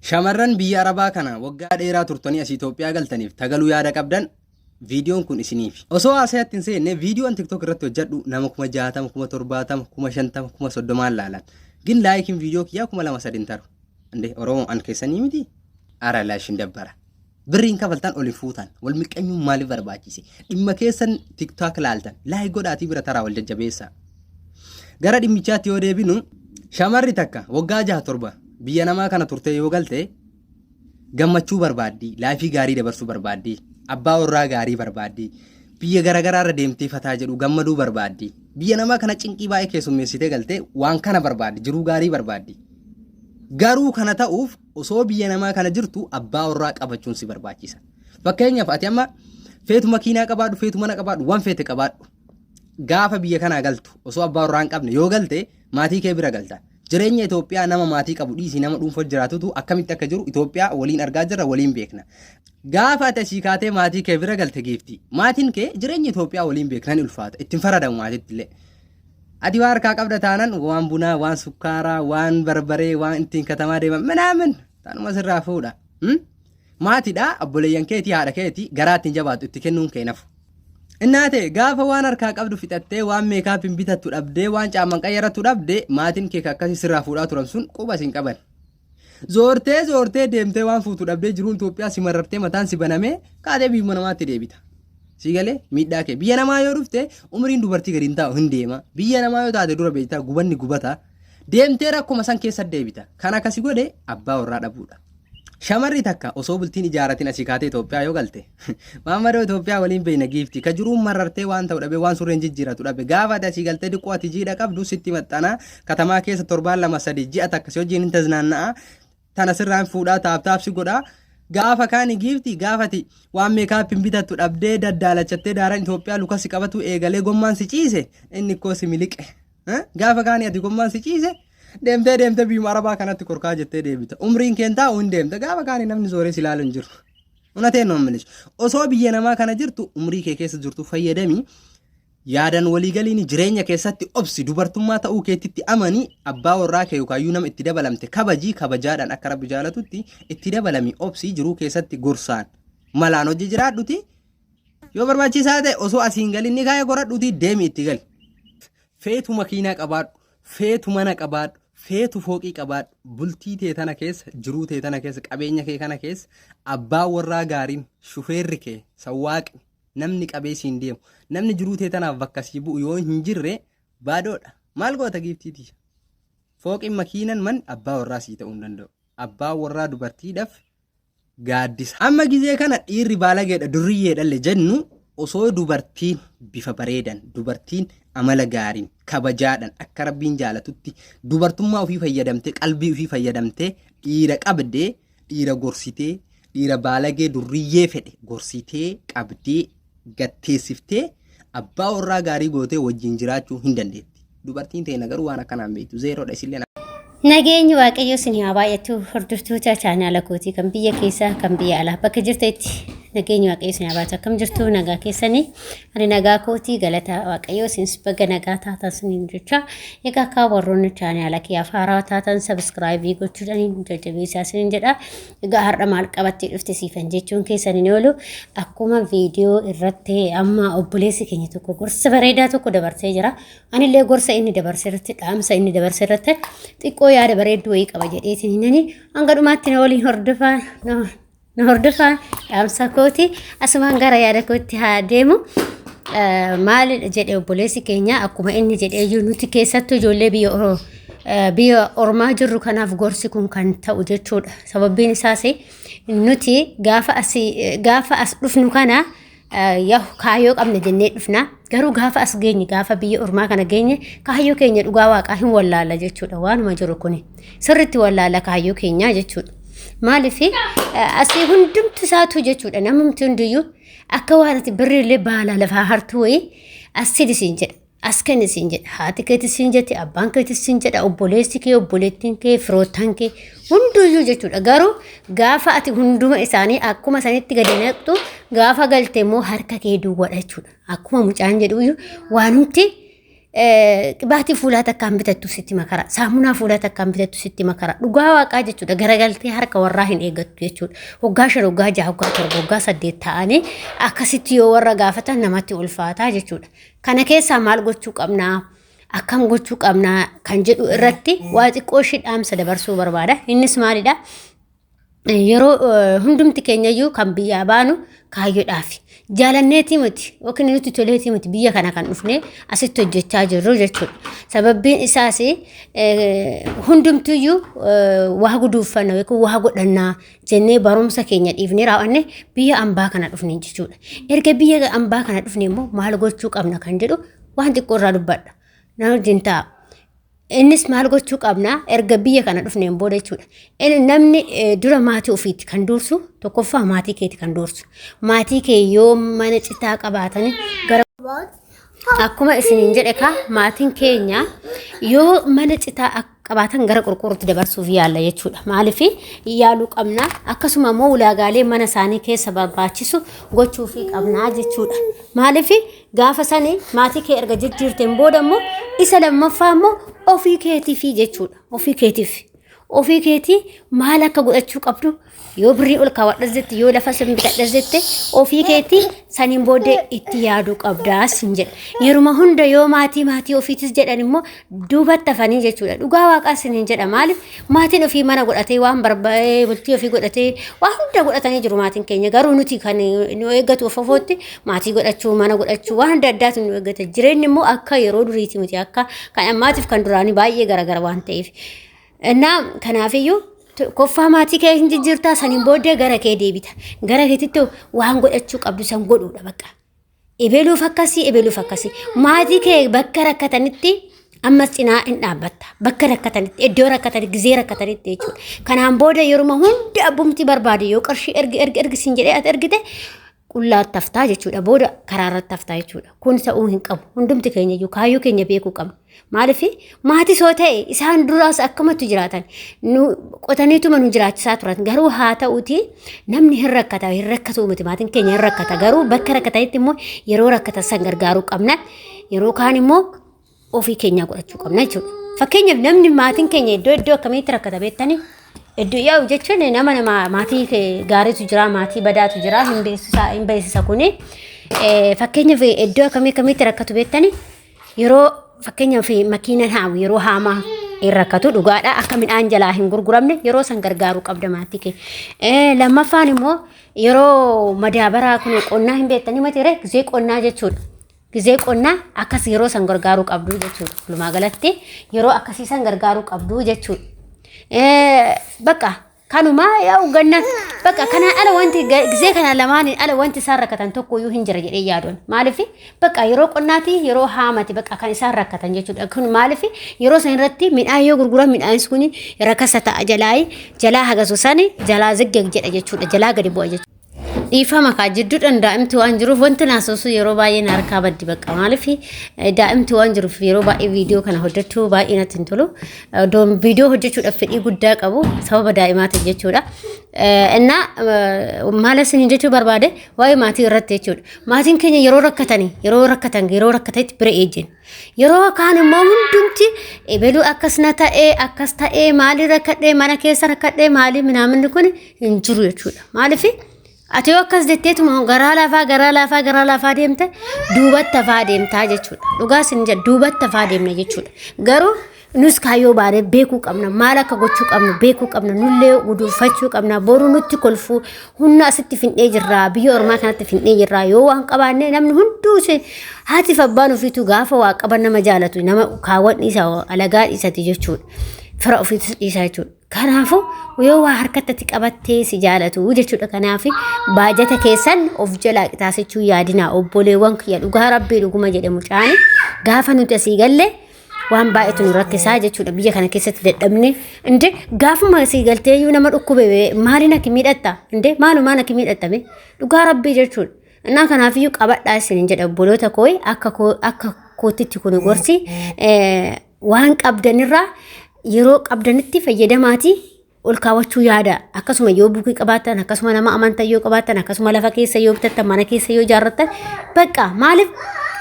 Shamarran biyya Arabaa kana waggaa dheeraa turtanii as Itoophiyaa galtaniif tagaluu yaada qabdan viidiyoon kun isiniif. Osoo haasa'atti hin seenne viidiyoon TikTok irratti hojjedhu nama 60,000, 70,000, 50,000, 30,000 laalan. Gin laayikiin viidiyoo kiyyaa 2,300 taru. Ande Oromoo an keessanii miti? Ara laashin dabbara. Birriin kafaltan oli fuutan wal miqqanyuu maaliif barbaachise? Dhimma keessan TikTok laaltan laayik godhaatii bira taraa wal jajjabeessa. Gara dhimmichaatti yoo deebinu shamarri takka waggaa 6-7 biyya namaa kana turte yoo galte gammachuu barbaaddi, laayifii gaarii dabarsuu barbaaddi, abbaa warraa gaarii barbaaddi, biyya garagaraa irra deemtee fataa jedhu gammaduu barbaaddi. Biyya namaa kana cinqii baay'ee keessummeessitee galte waan kana barbaaddi, jiruu gaarii barbaaddi. Garuu kana ta'uuf osoo biyya namaa kana jirtu abbaa warraa qabachuun si barbaachisa. Fakkeenyaaf ati amma feetu makiinaa qabaadhu, feetu mana qabaadhu, waan feete qabaadhu. Gaafa biyya kanaa galtu osoo abbaa warraa hin qabne yoo galte maatii kee bira galta. Jireenya Itoophiyaa nama maatii qabu dhiisii nama dhuunfaa jiraatutu akkamitti akka jiru Itoophiyaa waliin argaa jirra, waliin beekna. Gaafa ati asii kaatee maatii kee bira galte geefti. Maatiin kee jireenya Itoophiyaa waliin beeknan ulfaata. Ittiin faradamu maatiitti illee. Ati waan harkaa qabda taanan waan bunaa, waan sukkaaraa, waan barbaree, waan ittiin katamaa deeman minaamin taanuma sirraa fuudha. Maatiidhaa obboleeyyan keetii haadha keetii garaa ittiin jabaatu itti kennuun kee nafu. Innaate gaafa waan harkaa qabdu fixattee waan meekaapin bitattu dhabdee waan caamman qayyaratu dhabdee maatiin kee akkasii sirraa fuudhaa turan sun quba sin qaban. Zoortee deemtee waan fuutu dhabdee jiruun Itoophiyaa si marartee mataan si banamee kaatee biyya namaatti deebita. Sigalee miidhaa kee biyya namaa yoo dhufte umriin dubartii gadi hin taa'u hin deema. Biyya namaa yoo taate dura beektaa gubanni gubata. Deemtee rakkuma san keessa deebita. Kan akkasii godhe abbaa warraa dhabuudha. Shamarri takka osoo bultiin ijaaratiin asii kaatee Itoophiyaa yoo galte maamadoo Itoophiyaa waliin beeyna giifti ka jiruun marartee waan ta'u dhabe waan surreen jijjiiratu dhabe gaafa asii galtee diqqoo ati jiidha qabdu sitti maxxana katamaa keessa 7-2-3 ji'a takka si wajjin hin taznaanna'a tana sirraan fuudhaa taaptaapsi godhaa gaafa kaani giifti gaafati waan meekaapin bitattu dhabdee daddaalachattee daaraan Itoophiyaa lukasi qabatu eegalee gommaan si ciise inni koo si miliqe gaafa kaani ati gommaan si ciise deemtee biyya Arabaa kanatti korkaa jettee deebita. Umriin keen taa'u hin deemte gaafa kaani namni zooree si ilaalu hin jiru. Unateen noommilis. Osoo biyya namaa kana jirtu umrii kee keessa jirtu fayyadami yaadan waliigaliin jireenya keessatti obsi dubartummaa ta'uu keetitti amanii abbaa warraa kee yookaan nama itti dabalamte kabajaadhaan akka Rabbi jaalatutti itti dabalami obsi jiruu keessatti gorsaan malaan hojii jiraadhuti yoo barbaachisaa ta'e osoo asiin galin ni kaaya goradhuti deemi itti gali. Feetu makiinaa qabaadhu, feetu mana qabaadhu, feetu fooqii qabaadhu, bultii tee tana keessa, jiruu tee tana keessa, qabeenya kee kana keessa abbaa warraa gaariin shufeerri kee sawwaaqni namni qabeessiin deemu namni jiruu tee tanaaf bakka sii bu'u yoo hin jirre baadoodha. Maal goota giiftiiti? Fooqiin makiinan man abbaa warraa sii ta'uu hin danda'u. Abbaa warraa dubartiidhaaf gaaddisa. Amma gizee kana dhiirri baalageedha durriyyeedhalle jennu osoo dubartiin bifa bareedan, dubartiin amala gaariin, kabajaadhaan akka Rabbiin jaalatutti dubartummaa ofii fayyadamtee, qalbii ofii fayyadamtee dhiira qabdee, dhiira gorsitee, dhiira baalagee durriyyee fedhe gorsitee, qabdee, gatteessiftee abbaa warraa gaarii gootee wajjin jiraachuu hin dandeetti. Dubartiin ta'e garuu waan akkanaan beektu zeeroodha isillee. Nageenyi waaqayyo sin haa baay'atu hordoftoota chaanaala kootii kan biyya keessaa kan biyya alaa bakka jirtetti nageenyi waaqayyo sin haa baay'atu akkam jirtu nagaa keessanii ani nagaa kootii galata waaqayyo sin baga nagaa taatan sin jecha egaa akka warroonni chaanaala kiyyaaf haaraa taatan sabskraayibii gochuudhaan jajjabeessaa sin jedha. Egaa har'a maal qabattee dhufte siifan jechuun keessaniin oolu akkuma viidiyoo irratti amma obboleessi keenya tokko gorsa bareedaa tokko dabarsee jira. Anillee gorsa inni dabarsee irratti dhaamsa inni dabarsee irratti xiqqoo yaada bareedduu wayii qaba jedheetiin hinani hanga dhumaatti na waliin hordofaa dhaamsa kooti asumaan gara yaada kootti haa deemu. Maal jedhe obboleessi keenya akkuma inni jedhee nuti keessattuu ijoollee biyya ormaa jirru kanaaf gorsi kun kan ta'u jechuudha. Sababbiin isaas nuti gaafa as dhufnu kana kaayyoo qabna jennee dhufna garuu gaafa as geenye gaafa biyya ormaa kana geenye kaayyoo keenya dhugaa waaqaa hin wallaala jechuudha. Waanuma jiru kuni sirriitti wallaala kaayyoo keenya jechuudha. Maaliif asii hundumtu isaatu jechuudha. Namumti hundiyyuu akka waan ati birriillee baala lafaa hartuu wayii asidisiin jedha. As kennisiin jedha. Haati keetisiin jetti, abbaan keetisiin jedha, obboleessi kee, obboleettiin kee, firoottan kee hunduyyuu jechuudha. Garuu gaafa ati hunduma isaanii akkuma sanitti gadi naqxu gaafa galte immoo harka kee duwwaadha jechuudha. Akkuma mucaan jedhuyyuu waanumti qibaatii fuulaa takkaan bitattu sitti makara saamunaa fuulaa takkaan bitattu sitti makara dhugaa waaqaa jechuudha garagaltee harka warraa hin eeggattu jechuudha waggaa 5 waggaa 6 waggaa 7 waggaa 8 ta'anii akkasitti yoo warra gaafatan namatti ulfaataa jechuudha kana keessaa maal gochuu qabnaa akkam gochuu qabnaa kan jedhu irratti waa xiqqoo shidhaamsa dabarsuu barbaada innis maalidha yeroo hundumti keenyayyuu kan biyyaa baanu kaayyoodhaaf jaalanneetii miti yookiin nuti toleetii miti biyya kana kan dhufnee asitti hojjechaa jirru jechuudha sababbiin isaas hundumtuyyuu waa guduuffannaa yookiin waa godhannaa jennee barumsa keenya dhiifnee raawwanne biyya ambaa kana dhufnee jechuudha erga biyya ambaa kana dhufnee immoo maal gochuu qabna kan jedhu waan xiqqoo irraa dubbadha na wajjin ta'a innis maal gochuu qabna erga biyya kana dhufneen booda jechuudha namni dura maatii ofiitti kan dursu tokkoffaa maatii keeti kan dursu maatii kee yoo mana citaa qabaatanii gara akkuma isiniin jedhe ka maatiin keenya yoo mana citaa qabaatan gara qorqorrootti dabarsuuf yaalla jechuudha maaliif yaaluu qabna akkasuma immoo ulaagaalee mana isaanii keessa barbaachisu gochuu fi qabnaa jechuudha maaliif gaafa sanii maatii kee erga jijjiirteen booda immoo isa lammaffaa immoo ofii keetiif jechuudha ofii keetii maal akka godhachuu qabdu yoo birrii ol kaawwadhas jette yoo lafa sin bitadhas jette ofii keetii saniin booddee itti yaaduu qabdaas hin jedha yeruma hunda yoo maatii ofiitis jedhan immoo duubatti hafanii jechuudha dhugaa waaqaas hin jedha maaliif maatiin ofii mana godhatee waan barbaadee bultii ofii godhatee waan hunda godhatanii jiru maatiin keenya garuu nuti kan nu eeggatu ofootti maatii godhachuu mana godhachuu waan adda addaatu nu eeggata jireenyi immoo akka yeroo duriiti miti akka kan ammaatiif kan duraanii baay'ee garagara waan ta'eef እና ከናፍዩ ኮፋ ማቲ ከ እንጅጅርታ ሰኒን ቦደ ገረ ከ ዴቢታ ገረ ከቲቶ ዋን ጎደቹ ቀብዱ ሰን ጎዱዳ በቃ ኤቤሉ ፈከሲ ማቲ ከ በከረከተንቲ አመስጪና እንዳበታ በከረከተንቲ እዶረከተንቲ ግዜረከተንቲ እቹ ከናን ቦደ የሩማ ሁንድ አቡምቲ በርባዲዮ ቀርሺ እርግ ሲንጀዴ አትርግተ ቁላት ተፍታ jechuudha booda karaarra taftaa jechuudha kun ta'uu hin qabu hundumti keenya iyyuu kaayyoo keenya beekuu qabna maaliif maatii soo ta'e isaan duraas akkamatti jiraatan nu qotaniituma nu jiraachisaa turan garuu haa ta'uuti namni hin rakkatu miti maatiin keenya hin rakkata garuu bakka rakkatanitti immoo yeroo rakkatan san gargaaruu qabna yeroo kaan immoo ofii keenya godhachuu qabna jechuudha fakkeenyaaf namni maatiin keenya iddoo akkamitti rakkata beektanii iddoo yaa'u jechuun nama maatii gaariitu jira maatii badaatu jira hin beeksisa kuni fakkeenyaaf iddoo akkamitti rakkatu beektanii yeroo fakkeenyaaf makiina haamu yeroo haamaa hin rakkatu dhugaadha akka midhaan jalaa hin gurguramne yeroo san gargaaruu qabda maatii kee lammaffaan immoo yeroo madaabaraa kun qonnaa hin beektanii matire gizee qonnaa jechuudha gizee qonnaa akkas yeroo san gargaaruu qabdu jechuudha walumaa galatti yeroo akkasiisan gargaaruu qabdu jechuudha baka kanuma yaa'u ganna baka kana ala wanti gizee kana lamaan ala wanti isaan rakkatan tokko iyyuu hin jira jedhee yaaduun maaliif baka yeroo qonnaati yeroo haamati baka kan isaan rakkatan jechuudha kun maaliif yeroo san irratti midhaan yoo gurguran midhaan kun rakkasa ta'a jalaa hagasu sani jalaa ziggag jedha jechuudha jalaa gadi bu'a jechuudha dhiifama kaa jidduudhaan daa'imti waan jiruuf wanti naasoosu yeroo baay'ee na harkaa baddi bakka maaliif daa'imti waan jiruuf yeroo baay'ee viidiyoo kana hojjechuu baay'ee natti hin tolu viidiyoo hojjechuudhaaf fedhii guddaa qabu sababa daa'imaatiin jechuudha እና ማለት sin jechuu barbaade waa'ee maatii irratti jechuudha maatiin keenya yeroo rakkatetti bira eejjen yeroo kaan immoo hundumti ebelu akkas ta'ee maali rakkadhee mana keessa rakkadhee maali minaaminni kun hin jiru jechuudha maaliif ati yoo akkas jetteetuma garaa lafaa deemte duubatti hafaa deemtaa jechuudha dhugaa sin jedha duubatti hafaa deemne jechuudha garuu nus kaayyoo baanee beekuu qabna maal akka gochuu qabna beekuu qabna nullee guduunfachuu qabna boru nutti kolfuu hunna asitti findhee jirra biyya ormaa kanatti findhee jirra yoo waan qabaanne namni hunduu haatiif abbaan ofiitu gaafa waa qaban nama jaalatu nama kaawwan isa alagaa isati jechuudha fira ofiitu isa jechuudha kanaafu yoo waa harkatti qabattee si jaalatu jechuudha kanaafi baajata keessan of jalaa qitaasechuu yaadinaa obboleewwan kiyya dhugaa rabbii dhuguma jedhamu caani gaafa nuti asii galle waan baay'eetu nu rakkisaa jechuudha biyya kana keessatti dadhabne inde gaafuma asii galteeyyuu nama dhukkube maaliin akka miidhatta inde maalumaan akka miidhattame dhugaa rabbii jechuudha innaa kanaafiyyuu qabadhaa isin jedha obboloota koo akka kootitti kun gorsi waan qabdanirraa yeroo qabdanitti fayyadamaati ol kaawwachuu yaada akkasuma yoo buukii qabaatan akkasuma nama amantaa yoo qabaatan akkasuma lafa keessa yoo bitattan mana keessa yoo jaarratan bakka maaliif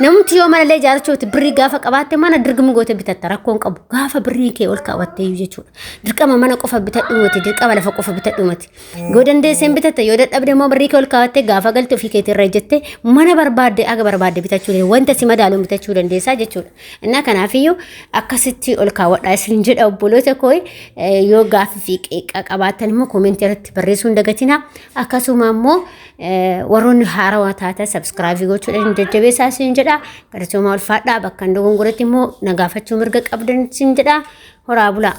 namti yoo mana lee jaarchooti birrii gaafa qabaatte mana dirgama goote bitatta rakkoon qabu gaafa birrii kee ol kaawwattee jechuudha dirqama mana qofa bitadhu mati dirqama lafa qofa bitadhu mati yoo dandeesseen bitatta yoo dadhabde immoo birrii kee ol kaawwatte gaafa galte ofii keetii irra jette mana barbaadde aga barbaadde bitachuu dandeessa wanta si madaaluun bitachuu dandeessaa jechuudha innaa kanaafiyyuu akkasitti ol kaawwadhaa isin jedha obboloota koo yoo gaafa fi qeeqa qabaattan immoo koomentii irratti barreessuun dagatina akkasuma immoo warroonni haarawaa taata subscribe gochuudhaan jajjabeessaa isin jedha galatoomaa ulfaadhaa bakka dogongoratti immoo nagaafachuu mirga qabdan isin jedha horaa bulaa